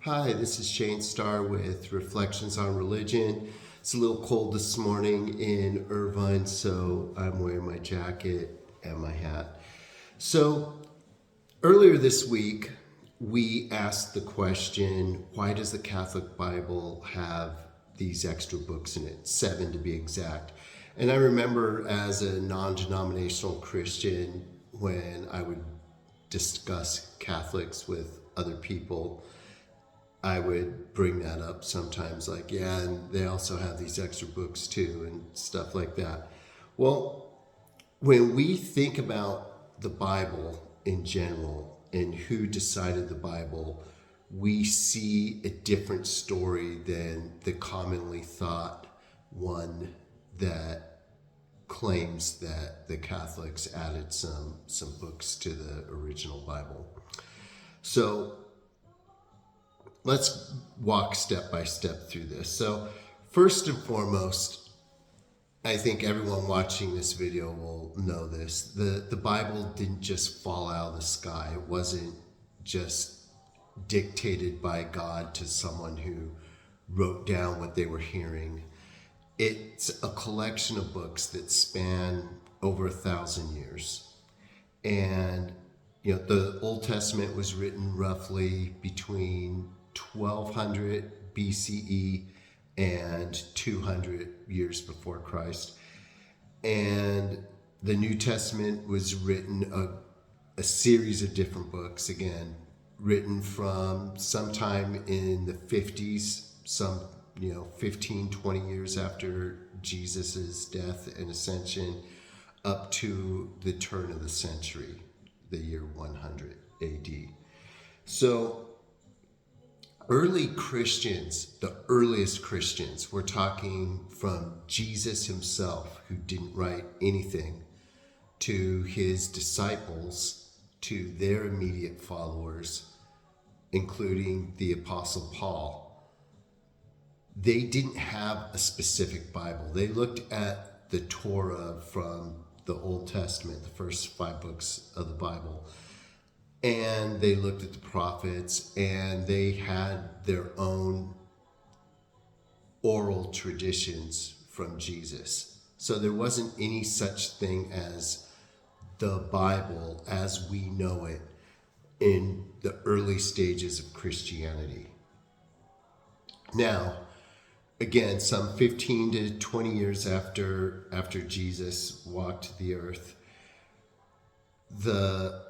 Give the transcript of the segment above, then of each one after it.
Hi, this is Shane Starr with Reflections on Religion. It's a little cold this morning in Irvine, so I'm wearing my jacket and my hat. So, earlier this week, we asked the question, why does the Catholic Bible have these extra books in it? 7 to be exact. And I remember as a non-denominational Christian, when I would discuss Catholics with other people, I would bring that up sometimes, like, yeah, and they also have these extra books too, and stuff like that. Well, when we think about the Bible in general and who decided the Bible, we see a different story than the commonly thought one that claims that the Catholics added some books to the original Bible. So let's walk step by step through this. So first and foremost, I think everyone watching this video will know this. The Bible didn't just fall out of the sky. It wasn't just dictated by God to someone who wrote down what they were hearing. It's a collection of books that span over 1,000 years. And the Old Testament was written roughly between 1200 BCE and 200 years before Christ. And the New Testament was written, a series of different books, again, written from sometime in the 50s, some 15, 20 years after Jesus's death and ascension, up to the turn of the century, the year 100 AD. So early Christians, the earliest Christians, we're talking from Jesus himself, who didn't write anything, to his disciples, to their immediate followers, including the Apostle Paul. They didn't have a specific Bible. They looked at the Torah from the Old Testament, the first 5 books of the Bible, and they looked at the prophets, and they had their own oral traditions from Jesus. So there wasn't any such thing as the Bible as we know it in the early stages of Christianity. Now, again, some 15 to 20 years after Jesus walked the earth, the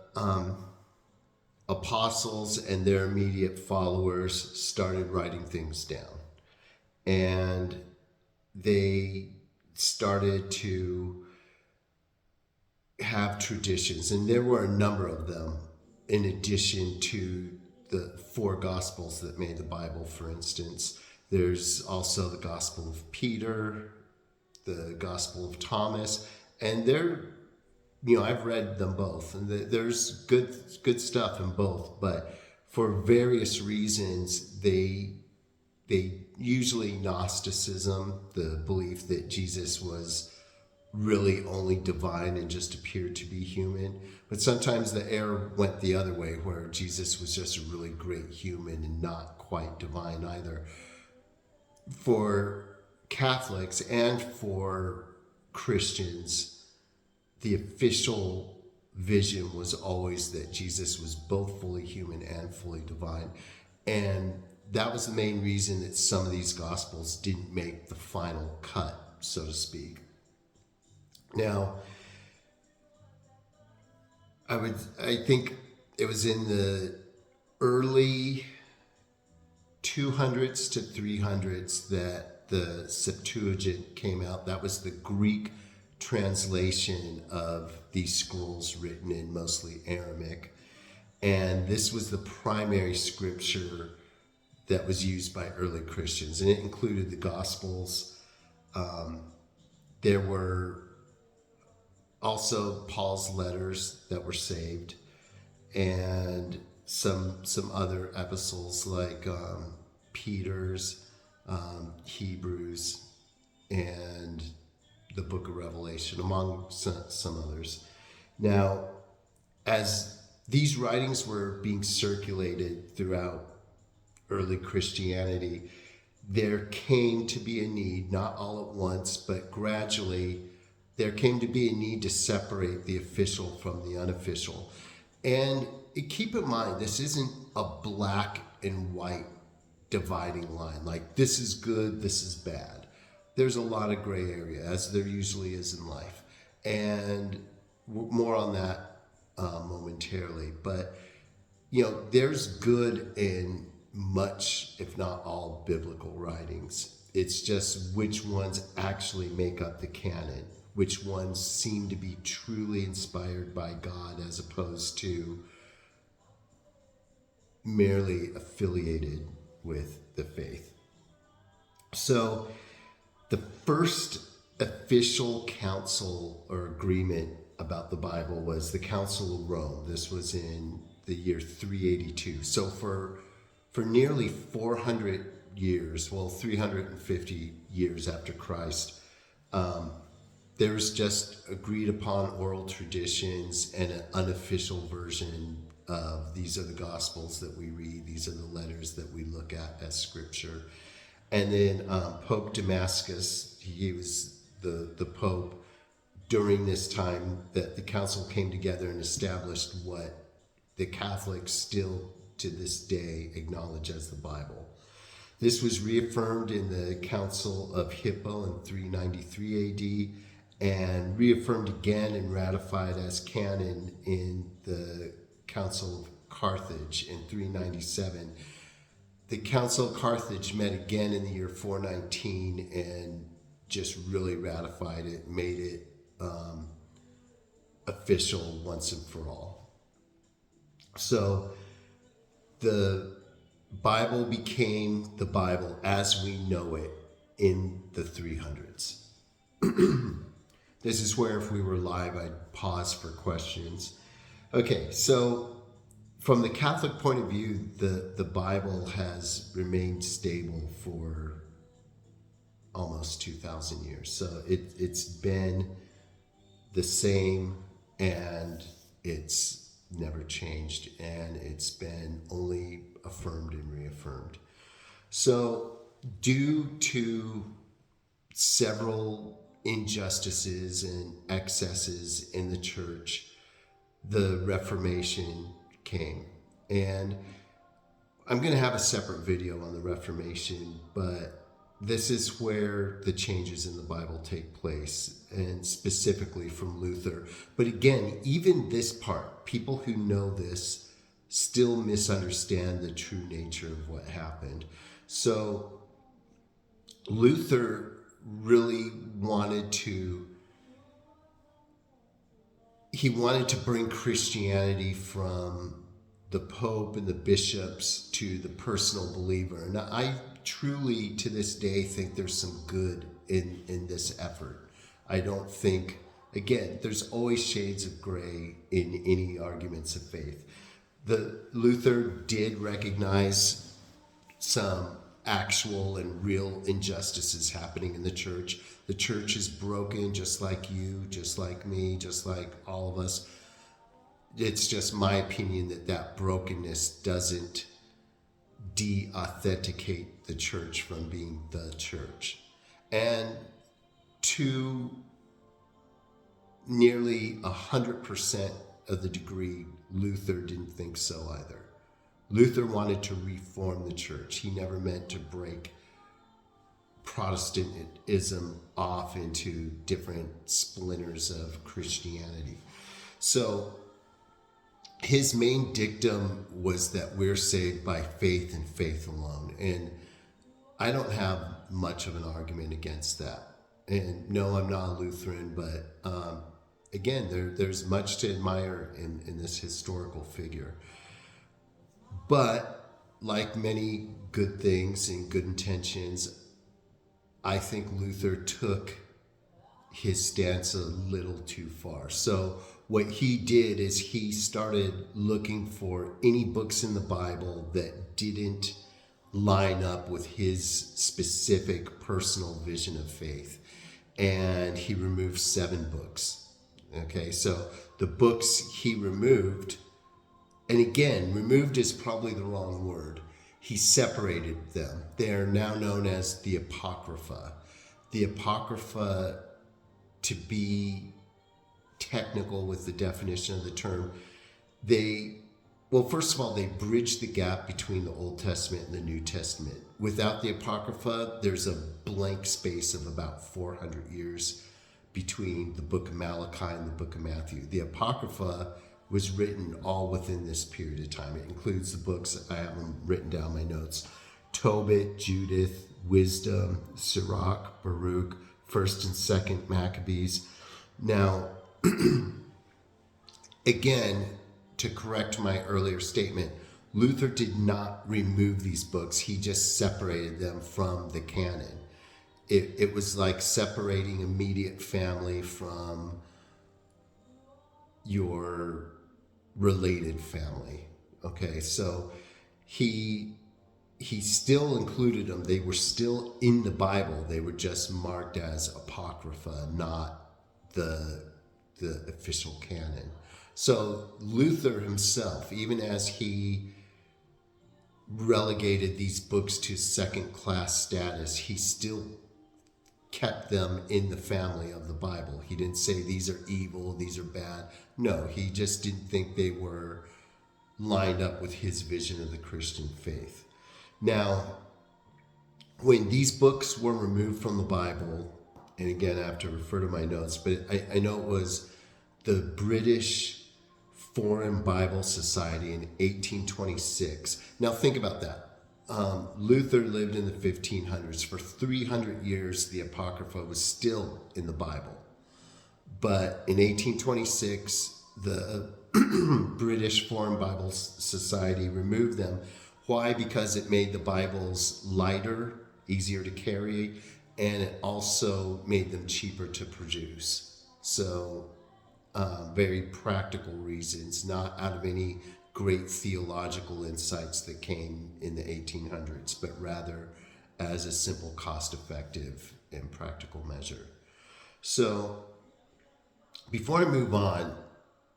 apostles and their immediate followers started writing things down. And they started to have traditions. And there were a number of them, in addition to the 4 Gospels that made the Bible, for instance. There's also the Gospel of Peter, the Gospel of Thomas, and I've read them both, and there's good stuff in both, but for various reasons, they usually Gnosticism, the belief that Jesus was really only divine and just appeared to be human, but sometimes the error went the other way, where Jesus was just a really great human and not quite divine either. For Catholics and for Christians, the official vision was always that Jesus was both fully human and fully divine. And that was the main reason that some of these Gospels didn't make the final cut, so to speak. Now, I think it was in the early 200s to 300s that the Septuagint came out. That was the Greek translation of these scrolls written in mostly Aramaic. And this was the primary scripture that was used by early Christians. And it included the Gospels. There were also Paul's letters that were saved, and some other epistles like Peter's, Hebrews, and the book of Revelation, among some others. Now, as these writings were being circulated throughout early Christianity, there came to be a need, not all at once, but gradually, there came to be a need to separate the official from the unofficial. And keep in mind, this isn't a black and white dividing line, like this is good, this is bad. There's a lot of gray area, as there usually is in life. And more on that momentarily. But, there's good in much, if not all, biblical writings. It's just which ones actually make up the canon, which ones seem to be truly inspired by God as opposed to merely affiliated with the faith. So the first official council or agreement about the Bible was the Council of Rome. This was in the year 382. So for nearly 400 years, 350 years after Christ, there's just agreed upon oral traditions and an unofficial version of these are the Gospels that we read, these are the letters that we look at as Scripture. And then Pope Damascus, he was the Pope during this time that the council came together and established what the Catholics still to this day acknowledge as the Bible. This was reaffirmed in the Council of Hippo in 393 AD and reaffirmed again and ratified as canon in the Council of Carthage in 397. The Council of Carthage met again in the year 419 and just really ratified it, made it official once and for all. So the Bible became the Bible as we know it in the 300s. This is where if we were live, I'd pause for questions. Okay, so from the Catholic point of view, the Bible has remained stable for almost 2,000 years. So it's been the same and it's never changed, and it's been only affirmed and reaffirmed. So due to several injustices and excesses in the church, the Reformation came. And I'm going to have a separate video on the Reformation, but this is where the changes in the Bible take place, and specifically from Luther. But again, even this part, people who know this still misunderstand the true nature of what happened. So Luther really wanted to bring Christianity from the Pope and the bishops to the personal believer. And I truly, to this day, think there's some good in this effort. I don't think, again, there's always shades of gray in any arguments of faith. Luther did recognize some actual and real injustices happening in the church. The church is broken, just like you, just like me, just like all of us. It's just my opinion that brokenness doesn't de-authenticate the church from being the church. And to nearly 100% of the degree, Luther didn't think so either. Luther wanted to reform the church. He never meant to break Protestantism off into different splinters of Christianity. So his main dictum was that we're saved by faith and faith alone. And I don't have much of an argument against that. And no, I'm not a Lutheran, but again, there's much to admire in this historical figure. But like many good things and good intentions, I think Luther took his stance a little too far. So what he did is he started looking for any books in the Bible that didn't line up with his specific personal vision of faith. And he removed 7 books. Okay, so the books he removed, and again, removed is probably the wrong word. he separated them. They are now known as the Apocrypha. The Apocrypha, to be technical with the definition of the term, first of all, they bridge the gap between the Old Testament and the New Testament. Without the Apocrypha, there's a blank space of about 400 years between the book of Malachi and the book of Matthew. The Apocrypha was written all within this period of time. It includes the books, I have them written down in my notes: Tobit, Judith, Wisdom, Sirach, Baruch, 1st and 2nd Maccabees. Now, again, to correct my earlier statement, Luther did not remove these books. He just separated them from the canon. It was like separating immediate family from your related family. Okay, so he still included them. They were still in the Bible. They were just marked as Apocrypha, not the official canon. So Luther himself, even as he relegated these books to second-class status, he still kept them in the family of the Bible. He didn't say these are evil, these are bad. No, he just didn't think they were lined up with his vision of the Christian faith. Now, when these books were removed from the Bible, and again, I have to refer to my notes, but I know it was the British Foreign Bible Society in 1826. Now think about that. Luther lived in the 1500s. For 300 years, the Apocrypha was still in the Bible. But in 1826, the British Foreign Bible Society removed them. Why? Because it made the Bibles lighter, easier to carry, and it also made them cheaper to produce. So, very practical reasons, not out of any great theological insights that came in the 1800s, but rather as a simple, cost-effective, and practical measure. So, before I move on,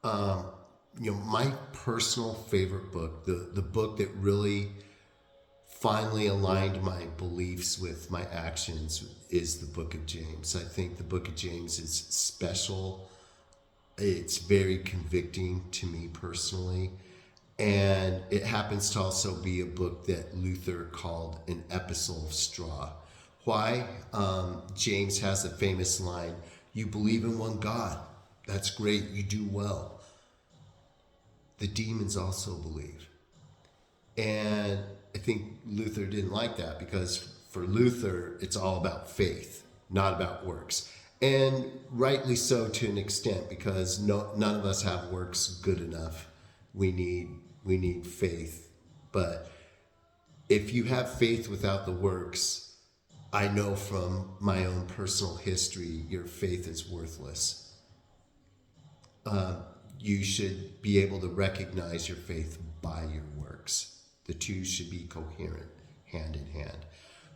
my personal favorite book, the book that really finally aligned my beliefs with my actions, is the Book of James. I think the Book of James is special. It's very convicting to me personally. And it happens to also be a book that Luther called an epistle of straw. Why? James has a famous line, "You believe in one God. That's great. You do well. The demons also believe." And I think Luther didn't like that, because for Luther, it's all about faith, not about works. And rightly so to an extent, because none of us have works good enough. We need faith. But if you have faith without the works, I know from my own personal history, your faith is worthless. You should be able to recognize your faith by your works. The two should be coherent, hand in hand.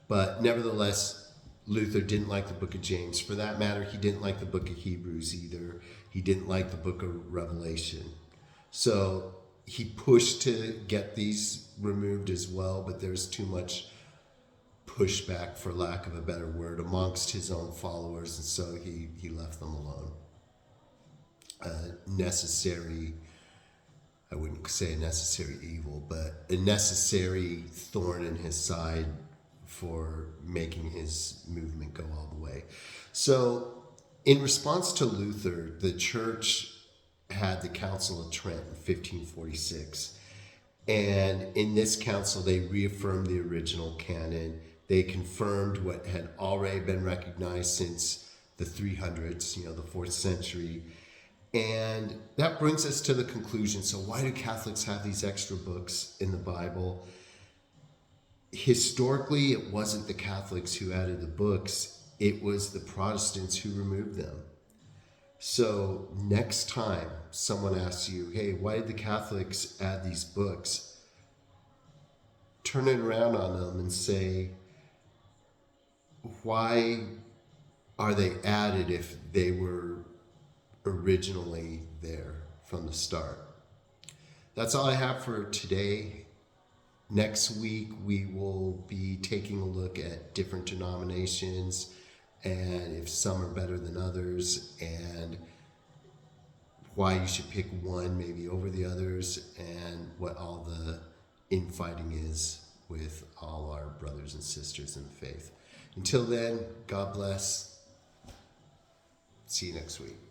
But nevertheless, Luther didn't like the book of James. For that matter, he didn't like the book of Hebrews either. He didn't like the book of Revelation. So he pushed to get these removed as well, but there's too much pushback, for lack of a better word, amongst his own followers, and so he left them alone. Necessary, I wouldn't say a necessary evil, but a necessary thorn in his side for making his movement go all the way. So in response to Luther, the church had the Council of Trent in 1546. And in this council, they reaffirmed the original canon. They confirmed what had already been recognized since the 300s, the 4th century. And that brings us to the conclusion. So why do Catholics have these extra books in the Bible? Historically, it wasn't the Catholics who added the books. It was the Protestants who removed them. So next time someone asks you, hey, why did the Catholics add these books? Turn it around on them and say, why are they added if they were originally there from the start? That's all I have for today. Next week, we will be taking a look at different denominations and if some are better than others and why you should pick one maybe over the others and what all the infighting is with all our brothers and sisters in the faith. Until then, God bless. See you next week.